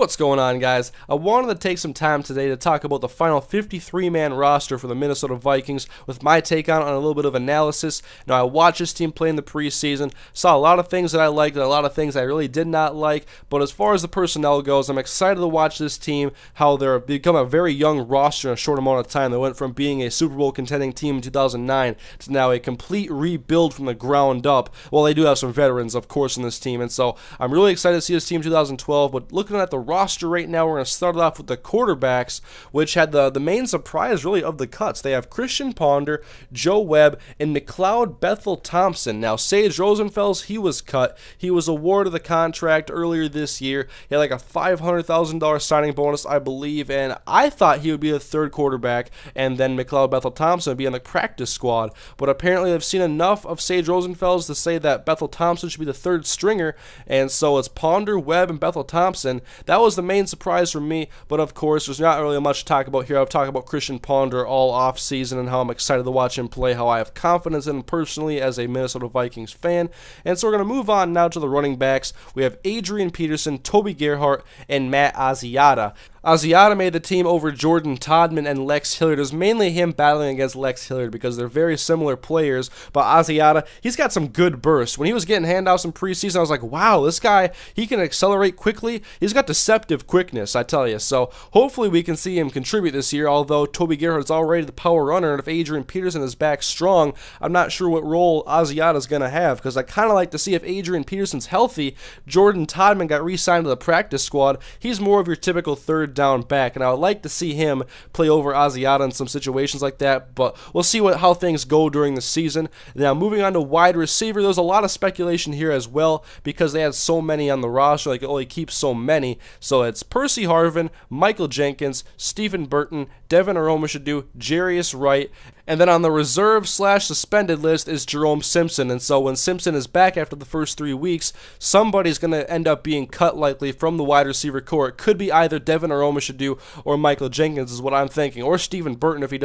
What's going on, guys? I wanted to take some time today to talk about the final 53-man roster for the Minnesota Vikings with my take on it and a little bit of analysis. Now, I watched this team play in the preseason, saw a lot of things that I liked and a lot of things I really did not like, but as far as the personnel goes, I'm excited to watch this team, how they're become a very young roster in a short amount of time. They went from being a Super Bowl contending team in 2009 to now a complete rebuild from the ground up. Well, they do have some veterans, of course, in this team, and so I'm really excited to see this team in 2012, but looking at the roster right now, we're going to start off with the quarterbacks, which had the main surprise really of the cuts. They have Christian Ponder, Joe Webb, and McLeod Bethel-Thompson. Now, Sage Rosenfels, he was cut. He was awarded the contract earlier this year. He had like a $500,000 signing bonus, I believe, and I thought he would be the third quarterback, and then McLeod Bethel-Thompson would be on the practice squad. But apparently, they've seen enough of Sage Rosenfels to say that Bethel-Thompson should be the third stringer, and so it's Ponder, Webb, and Bethel-Thompson. That was the main surprise for me, but of course, there's not really much to talk about here. I've talked about Christian Ponder all off season and how I'm excited to watch him play, how I have confidence in him personally as a Minnesota Vikings fan. And so we're going to move on now to the running backs. We have Adrian Peterson, Toby Gerhart, and Matt Asiata. Asiata made the team over Jordan Todman and Lex Hilliard. It was mainly him battling against Lex Hilliard because they're very similar players, but Asiata, he's got some good bursts. When he was getting handoffs in preseason, I was like, wow, this guy, he can accelerate quickly. He's got deceptive quickness, I tell you. So hopefully we can see him contribute this year, although Toby Gerhart's already the power runner, and if Adrian Peterson is back strong, I'm not sure what role Asiata's going to have, because I kind of like to see if Adrian Peterson's healthy. Jordan Todman got re-signed to the practice squad. He's more of your typical third down back, and I would like to see him play over Asiata in some situations like that, but we'll see how things go during the season. Now, moving on to wide receiver, there's a lot of speculation here as well because they had so many on the roster, like it only keeps so many. So it's Percy Harvin, Michael Jenkins, Stephen Burton, Devin Aromashadu, Jarius Wright, and then on the reserve/suspended list is Jerome Simpson. And so when Simpson is back after the first 3 weeks, somebody's going to end up being cut likely from the wide receiver core. It could be either Devin Aromashadu or Michael Jenkins is what I'm thinking, or Stephen Burton if he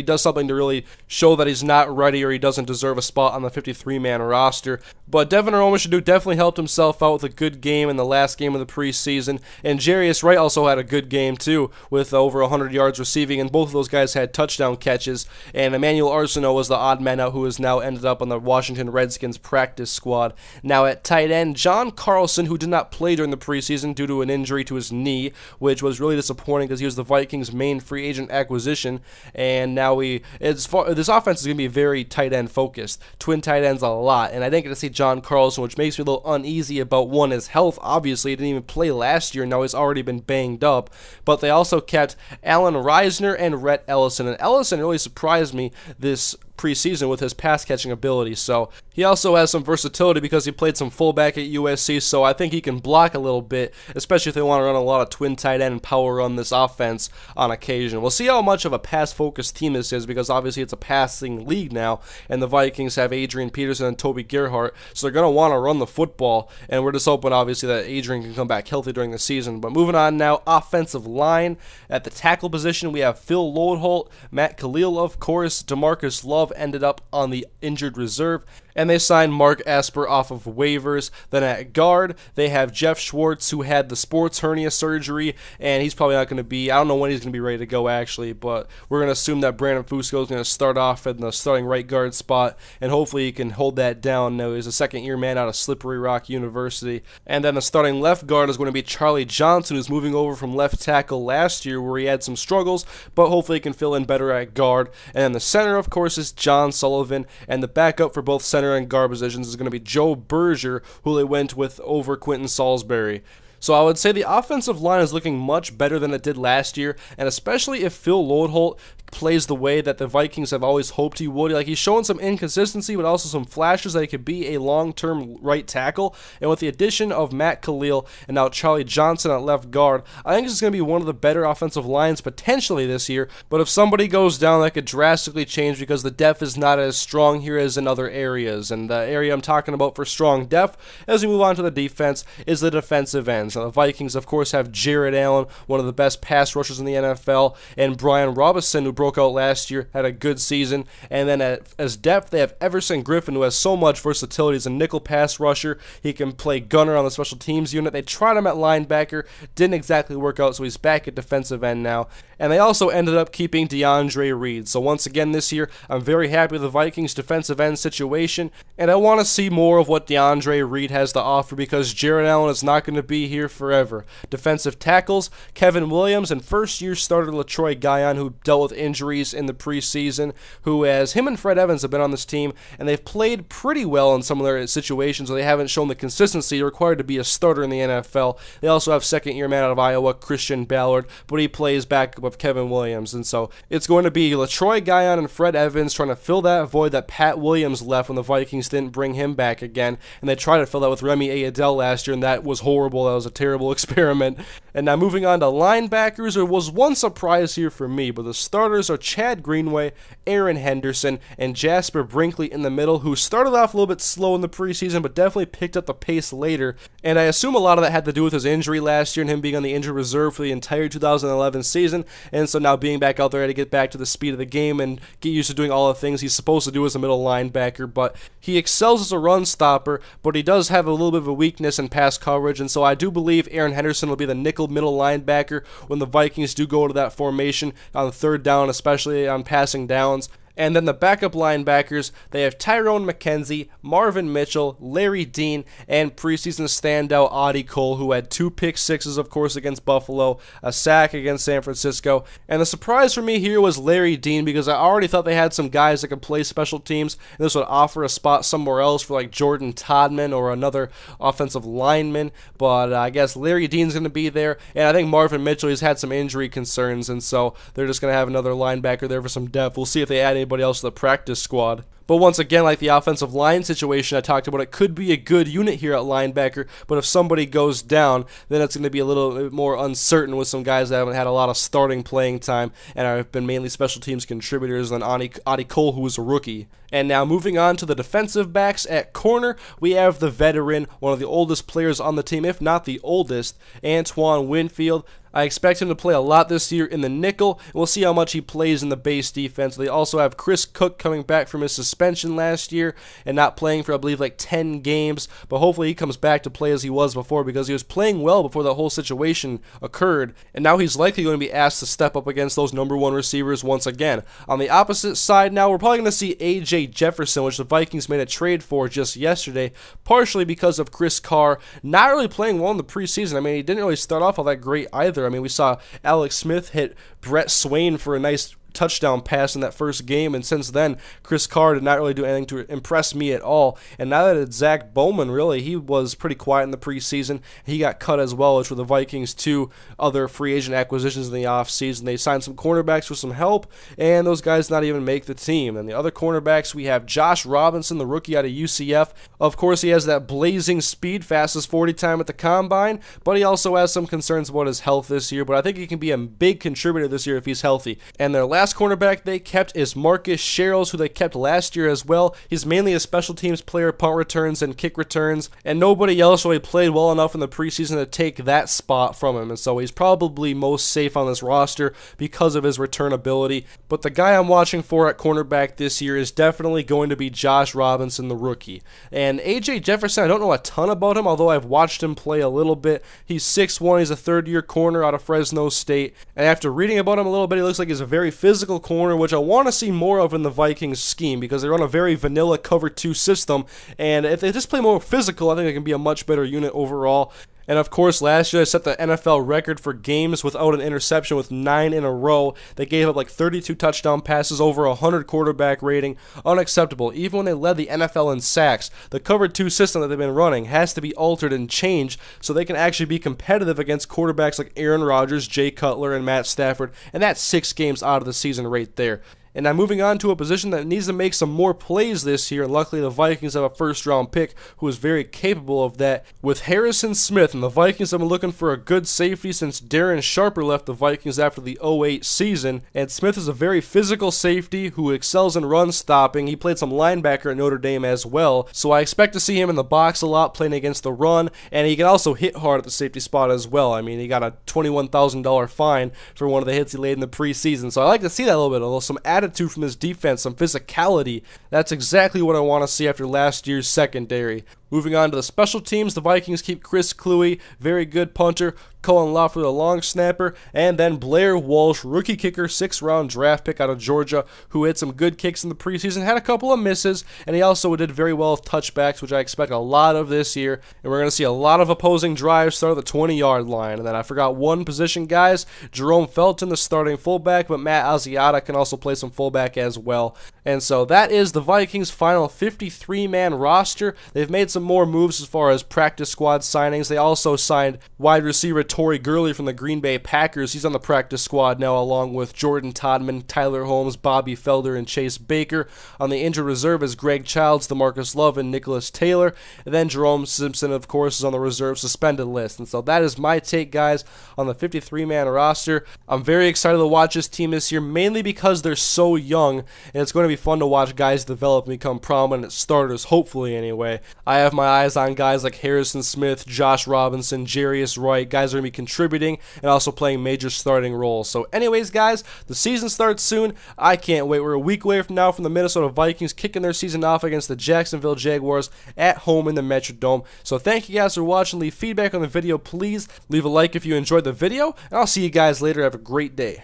does something to really show that he's not ready or he doesn't deserve a spot on the 53-man roster. But Devin Aromashadu definitely helped himself out with a good game in the last game of the preseason, and Jarius Wright also had a good game too with over 100 yards receiving, and both of those guys had touchdown catches. And Emmanuel Arsenault was the odd man out who has now ended up on the Washington Redskins practice squad. Now at tight end, John Carlson, who did not play during the preseason due to an injury to his knee, which was really disappointing because he was the Vikings' main free agent acquisition. And now this offense is going to be very tight end focused, twin tight ends a lot. And I didn't get to see John Carlson, which makes me a little uneasy about his health. Obviously, he didn't even play last year. Now he's already been banged up. But they also kept Alan Reisner and Rhett Ellison, and Ellison really surprised me this preseason with his pass catching ability. So he also has some versatility because he played some fullback at USC, so I think he can block a little bit, especially if they want to run a lot of twin tight end and power run this offense on occasion. We'll see how much of a pass focused team this is because obviously it's a passing league now, and the Vikings have Adrian Peterson and Toby Gerhart, so they're going to want to run the football, and we're just hoping obviously that Adrian can come back healthy during the season. But moving on now, offensive line. At the tackle position, we have Phil Loadholt, Matt Khalil, of course. DeMarcus Love ended up on the injured reserve, and they signed Mark Esper off of waivers. Then at guard, they have Jeff Schwartz, who had the sports hernia surgery, and he's probably not going to be, I don't know when he's going to be ready to go actually, but we're going to assume that Brandon Fusco is going to start off in the starting right guard spot, and hopefully he can hold that down. Now, he's a second-year man out of Slippery Rock University. And then the starting left guard is going to be Charlie Johnson, who's moving over from left tackle last year where he had some struggles, but hopefully he can fill in better at guard. And then the center, of course, is John Sullivan, and the backup for both center and guard positions is going to be Joe Berger, who they went with over Quentin Salisbury. So I would say the offensive line is looking much better than it did last year, and especially if Phil Loadholt plays the way that the Vikings have always hoped he would. Like, he's showing some inconsistency, but also some flashes that he could be a long-term right tackle. And with the addition of Matt Khalil and now Charlie Johnson at left guard, I think this is going to be one of the better offensive lines potentially this year. But if somebody goes down, that could drastically change because the depth is not as strong here as in other areas. And the area I'm talking about for strong depth, as we move on to the defense, is the defensive ends. Now, the Vikings, of course, have Jared Allen, one of the best pass rushers in the NFL, and Brian Robinson, who broke out last year, had a good season. And then as depth, they have Everson Griffin, who has so much versatility as a nickel pass rusher. He can play gunner on the special teams unit. They tried him at linebacker, didn't exactly work out, so he's back at defensive end now. And they also ended up keeping DeAndre Reed. So once again this year, I'm very happy with the Vikings defensive end situation, and I want to see more of what DeAndre Reed has to offer because Jared Allen is not going to be here forever. Defensive tackles, Kevin Williams and first-year starter LaTroy Guion, who dealt with injuries in the preseason, who as him and Fred Evans have been on this team, and they've played pretty well in some of their situations, where they haven't shown the consistency required to be a starter in the NFL. They also have second-year man out of Iowa, Christian Ballard, but he plays back with Kevin Williams, and so it's going to be LaTroy Guion and Fred Evans trying to fill that void that Pat Williams left when the Vikings didn't bring him back again, and they tried to fill that with Remy Ayadel last year, and that was horrible. That was a terrible experiment. And now moving on to linebackers, there was one surprise here for me, but the starters are Chad Greenway, Aaron Henderson, and Jasper Brinkley in the middle, who started off a little bit slow in the preseason, but definitely picked up the pace later. And I assume a lot of that had to do with his injury last year and him being on the injured reserve for the entire 2011 season, and so now being back out there to get back to the speed of the game and get used to doing all the things he's supposed to do as a middle linebacker. But he excels as a run stopper, but he does have a little bit of a weakness in pass coverage, and so I do believe Aaron Henderson will be the nickel middle linebacker when the Vikings do go to that formation on third down, especially on passing downs. And then the backup linebackers, they have Tyrone McKenzie, Marvin Mitchell, Larry Dean, and preseason standout Audie Cole, who had 2 pick sixes, of course, against Buffalo, a sack against San Francisco. And the surprise for me here was Larry Dean, because I already thought they had some guys that could play special teams, and this would offer a spot somewhere else for like Jordan Todman or another offensive lineman. But I guess Larry Dean's going to be there, and I think Marvin Mitchell, he's had some injury concerns, and so they're just going to have another linebacker there for some depth. We'll see if they add anybody else to the practice squad. But once again, like the offensive line situation I talked about, it could be a good unit here at linebacker, but if somebody goes down, then it's going to be a little bit more uncertain with some guys that haven't had a lot of starting playing time and have been mainly special teams contributors than Audie Cole, who was a rookie. And now moving on to the defensive backs at corner, we have the veteran, one of the oldest players on the team, if not the oldest, Antoine Winfield. I expect him to play a lot this year in the nickel, and we'll see how much he plays in the base defense. They also have Chris Cook coming back from his suspension last year and not playing for, I believe, like 10 games, but hopefully he comes back to play as he was before, because he was playing well before that whole situation occurred, and now he's likely going to be asked to step up against those #1 receivers once again. On the opposite side now, we're probably going to see A.J. Jefferson, which the Vikings made a trade for just yesterday, partially because of Chris Carr not really playing well in the preseason. I mean, he didn't really start off all that great either. I mean, we saw Alex Smith hit Brett Swain for a nice touchdown pass in that first game, and since then Chris Carr did not really do anything to impress me at all. And now that it's Zach Bowman, really, he was pretty quiet in the preseason. He got cut as well, which were the Vikings' 2 other free agent acquisitions in the offseason. They signed some cornerbacks for some help, and those guys not even make the team. And the other cornerbacks, we have Josh Robinson, the rookie out of UCF. Of course, he has that blazing speed, fastest 40 time at the combine, but he also has some concerns about his health this year, but I think he can be a big contributor this year if he's healthy. And their last cornerback they kept is Marcus Sherrills, who they kept last year as well. He's mainly a special teams player, punt returns and kick returns, and nobody else really played well enough in the preseason to take that spot from him, and so he's probably most safe on this roster because of his return ability. But the guy I'm watching for at cornerback this year is definitely going to be Josh Robinson, the rookie. And A.J. Jefferson, I don't know a ton about him, although I've watched him play a little bit. He's 6'1", he's a third-year corner out of Fresno State, and after reading about him a little bit, he looks like he's a very physical corner, which I want to see more of in the Vikings scheme, because they run a very vanilla cover 2 system, and if they just play more physical, I think they can be a much better unit overall. And of course, last year they set the NFL record for games without an interception with 9 in a row. They gave up like 32 touchdown passes, over 100 quarterback rating. Unacceptable. Even when they led the NFL in sacks, the cover 2 system that they've been running has to be altered and changed so they can actually be competitive against quarterbacks like Aaron Rodgers, Jay Cutler, and Matt Stafford. And that's 6 games out of the season right there. And now moving on to a position that needs to make some more plays this year, and luckily the Vikings have a first-round pick who is very capable of that. With Harrison Smith, and the Vikings have been looking for a good safety since Darren Sharper left the Vikings after the 2008 season, and Smith is a very physical safety who excels in run stopping. He played some linebacker at Notre Dame as well, so I expect to see him in the box a lot playing against the run, and he can also hit hard at the safety spot as well. I mean, he got a $21,000 fine for one of the hits he laid in the preseason, so I like to see that a little bit, some attitude from his defense, some physicality. That's exactly what I want to see after last year's secondary. Moving on to the special teams, the Vikings keep Chris Kluwe, very good punter, Cullen Loeffler, the long snapper, and then Blair Walsh, rookie kicker, 6th-round draft pick out of Georgia, who hit some good kicks in the preseason, had a couple of misses, and he also did very well with touchbacks, which I expect a lot of this year, and we're going to see a lot of opposing drives start at the 20-yard line. And then I forgot one position, guys, Jerome Felton, the starting fullback, but Matt Asiata can also play some fullback as well. And so that is the Vikings' final 53-man roster. They've made some more moves as far as practice squad signings. They also signed wide receiver Torrey Gurley from the Green Bay Packers. He's on the practice squad now, along with Jordan Todman, Tyler Holmes, Bobby Felder, and Chase Baker. On the injured reserve is Greg Childs, DeMarcus Love, and Nicholas Taylor. And then Jerome Simpson, of course, is on the reserve suspended list. And so that is my take, guys, on the 53-man roster. I'm very excited to watch this team this year, mainly because they're so young, and it's going to be fun to watch guys develop and become prominent starters, hopefully anyway. I have my eyes on guys like Harrison Smith, Josh Robinson, Jarius Wright, guys are going to be contributing and also playing major starting roles. So anyways, guys, the season starts soon. I can't wait. We're a week away from now from the Minnesota Vikings kicking their season off against the Jacksonville Jaguars at home in the Metrodome. So thank you guys for watching. Leave feedback on the video, please. Leave a like if you enjoyed the video, and I'll see you guys later. Have a great day.